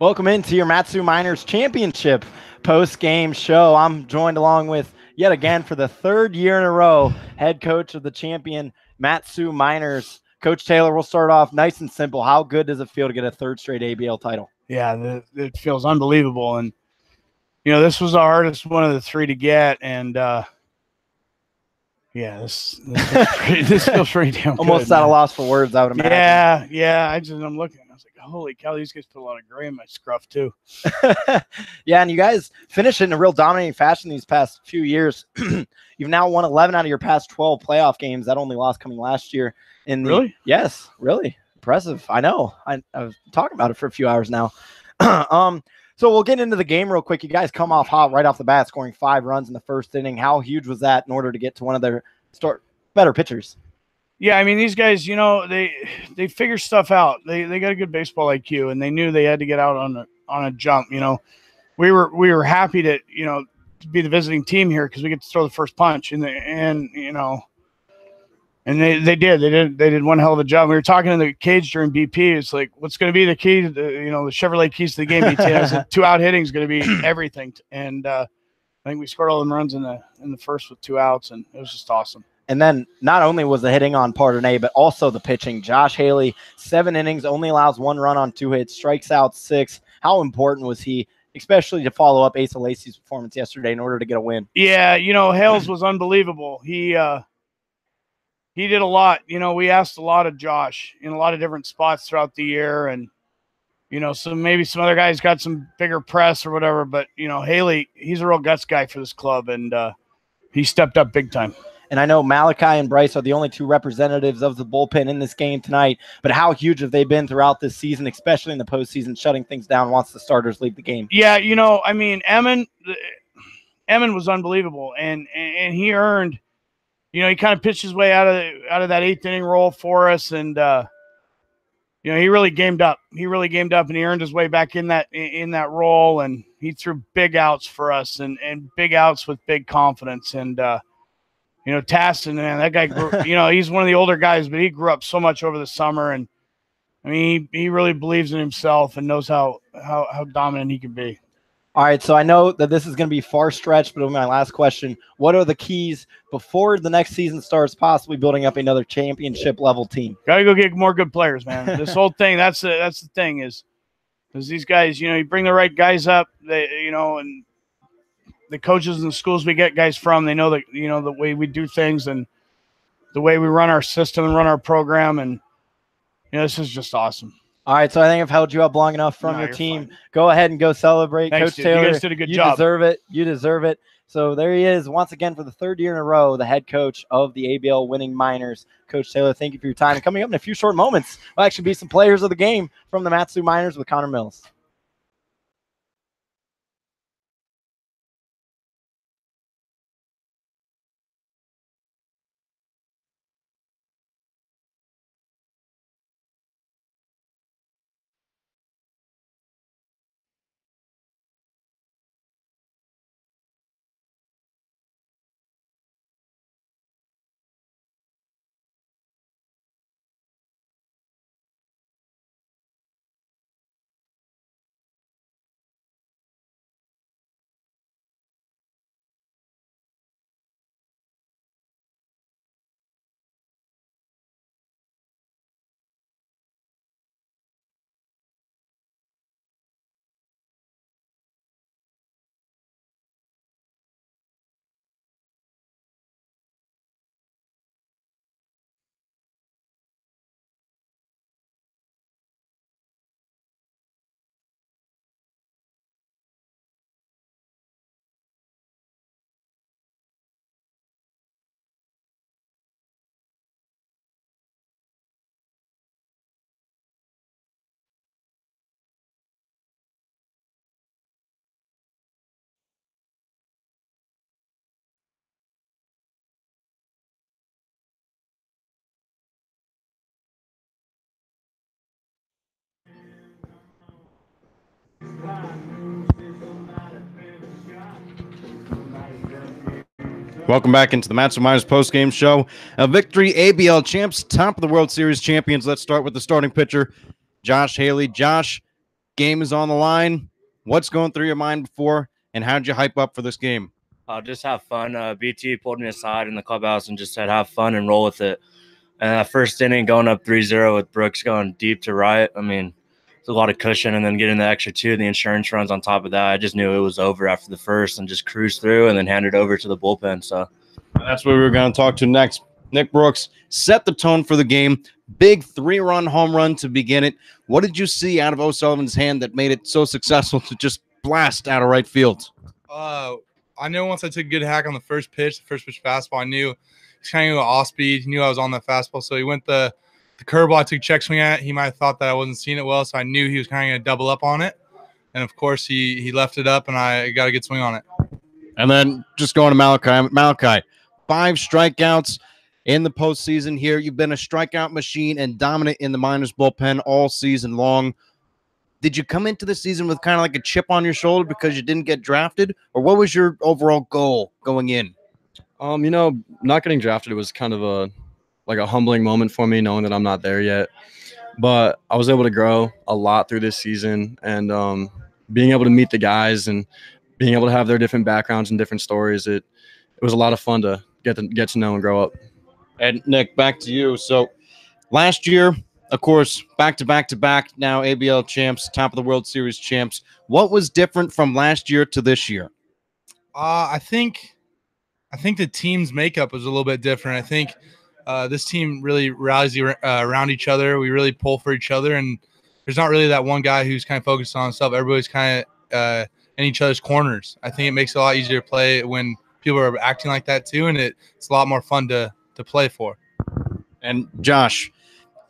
Welcome into your Matsu Miners Championship post-game show. I'm joined along with, yet again, for the third year in a row, head coach of the champion Matsu Miners. Coach Taylor, we'll start off nice and simple. How good does it feel to get a third straight ABL title? Yeah, it feels unbelievable. And, this was the hardest one of the three to get. And, this feels pretty damn good. Almost at a loss for words, I would imagine. Yeah. I'm looking. I was like, holy cow, these guys put a lot of gray in my scruff, too. Yeah, and you guys finished it in a real dominating fashion these past few years. You've now won 11 out of your past 12 playoff games. That only loss coming last year. Really? Yes, really. Impressive. I know. I've talked about it for a few hours now. So we'll get into the game real quick. You guys come off hot right off the bat, scoring 5 runs in the first inning. How huge was that in order to get to one of their better pitchers? Yeah, I mean, these guys, they figure stuff out. They got a good baseball IQ, and they knew they had to get out on a jump. We were happy to to be the visiting team here because we get to throw the first punch, and they did one hell of a job. We were talking in the cage during BP. It's like, what's going to be the key to the Chevrolet keys to the game? BT 2 out hitting is going to be everything. And I think we scored all them runs in the first with 2 outs, and it was just awesome. And then not only was the hitting on Pardonay, but also the pitching. Josh Haley, 7 innings, only allows 1 run on 2 hits, strikes out 6. How important was he, especially to follow up Asa Lacey's performance yesterday in order to get a win? Yeah, Hales was unbelievable. He did a lot. We asked a lot of Josh in a lot of different spots throughout the year, and so maybe some other guys got some bigger press or whatever, but Haley, he's a real guts guy for this club, and he stepped up big time. And I know Malachi and Bryce are the only 2 representatives of the bullpen in this game tonight, but how huge have they been throughout this season, especially in the postseason, shutting things down once the starters leave the game? Yeah, I mean, Emmon was unbelievable, and he earned, he kind of pitched his way out of that 8th inning role for us, and he really gamed up. He really gamed up, and he earned his way back in that role, and he threw big outs for us, and big outs with big confidence, and Taston, man, that guy grew, he's one of the older guys, but he grew up so much over the summer, and I mean, he really believes in himself and knows how dominant he can be. All right, so I know that this is going to be far stretched, but my last question, what are the keys before the next season starts, possibly building up another championship level team? Got to go get more good players, man. This whole thing, that's the thing is these guys, you bring the right guys up, and the coaches and the schools we get guys from, they know that, the way we do things and the way we run our system and run our program. And, this is just awesome. All right, so I think I've held you up long enough from your team. Fine. Go ahead and go celebrate. Thanks, Coach dude. Taylor, you guys did a good job. You deserve it. You deserve it. So there he is once again for the 3rd year in a row, the head coach of the ABL winning Miners. Coach Taylor, thank you for your time. And coming up in a few short moments will actually be some players of the game from the Matsu Miners with Connor Mills. Welcome back into the Matsu Miners post-game show. A victory, ABL champs, top of the World Series champions. Let's start with the starting pitcher, Josh Haley. Josh, game is on the line. What's going through your mind before, and how'd you hype up for this game? Just have fun. BT pulled me aside in the clubhouse and just said, have fun and roll with it. And that first inning, going up 3-0 with Brooks going deep to right, I mean, it's a lot of cushion, and then getting the extra 2, the insurance runs on top of that. I just knew it was over after the first and just cruised through and then handed over to the bullpen. So that's what we were going to talk to next. Nick Brooks set the tone for the game. Big 3-run home run to begin it. What did you see out of O'Sullivan's hand that made it so successful to just blast out of right field? I know once I took a good hack on the first pitch fastball, I knew he's kind of going off speed. He knew I was on that fastball, so he went the curveball I took a check swing at. He might have thought that I wasn't seeing it well, so I knew he was kind of going to double up on it. And, of course, he left it up, and I got a good swing on it. And then just going to Malachi. Malachi, 5 strikeouts in the postseason here. You've been a strikeout machine and dominant in the Miners bullpen all season long. Did you come into the season with kind of like a chip on your shoulder because you didn't get drafted, or what was your overall goal going in? Not getting drafted was kind of a humbling moment for me, knowing that I'm not there yet. But I was able to grow a lot through this season, and being able to meet the guys and being able to have their different backgrounds and different stories, it was a lot of fun to get to know and grow up. And Nick, back to you. So last year, of course, back-to-back-to-back, now ABL champs, top of the World Series champs. What was different from last year to this year? I think the team's makeup was a little bit different. I think this team really rallies around each other. We really pull for each other, and there's not really that one guy who's kind of focused on himself. Everybody's kind of in each other's corners. I think it makes it a lot easier to play when people are acting like that too, and it's a lot more fun to play for. And Josh,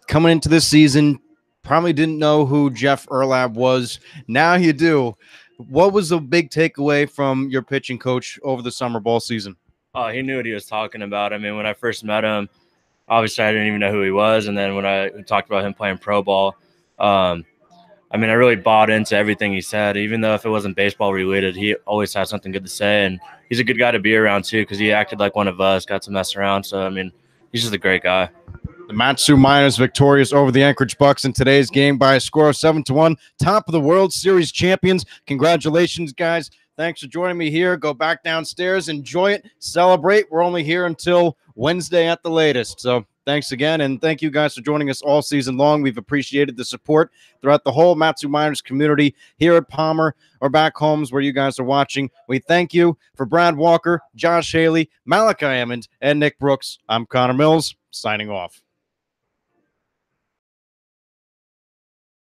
coming into this season, probably didn't know who Jeff Erlab was. Now you do. What was the big takeaway from your pitching coach over the summer ball season? he knew what he was talking about. I mean, when I first met him, obviously I didn't even know who he was. And then when I talked about him playing pro ball, I mean, I really bought into everything he said, even though if it wasn't baseball related, he always had something good to say. And he's a good guy to be around too, because he acted like one of us, got to mess around. So, I mean, he's just a great guy. The Mat-Su Miners victorious over the Anchorage Bucks in today's game by a score of 7-1. Top of the World Series champions. Congratulations, guys. Thanks for joining me here. Go back downstairs, enjoy it, celebrate. We're only here until Wednesday at the latest. So thanks again, and thank you guys for joining us all season long. We've appreciated the support throughout the whole Mat-Su Miners community here at Palmer or back homes where you guys are watching. We thank you. For Brad Walker, Josh Haley, Malachi Emmons, and Nick Brooks, I'm Connor Mills, signing off.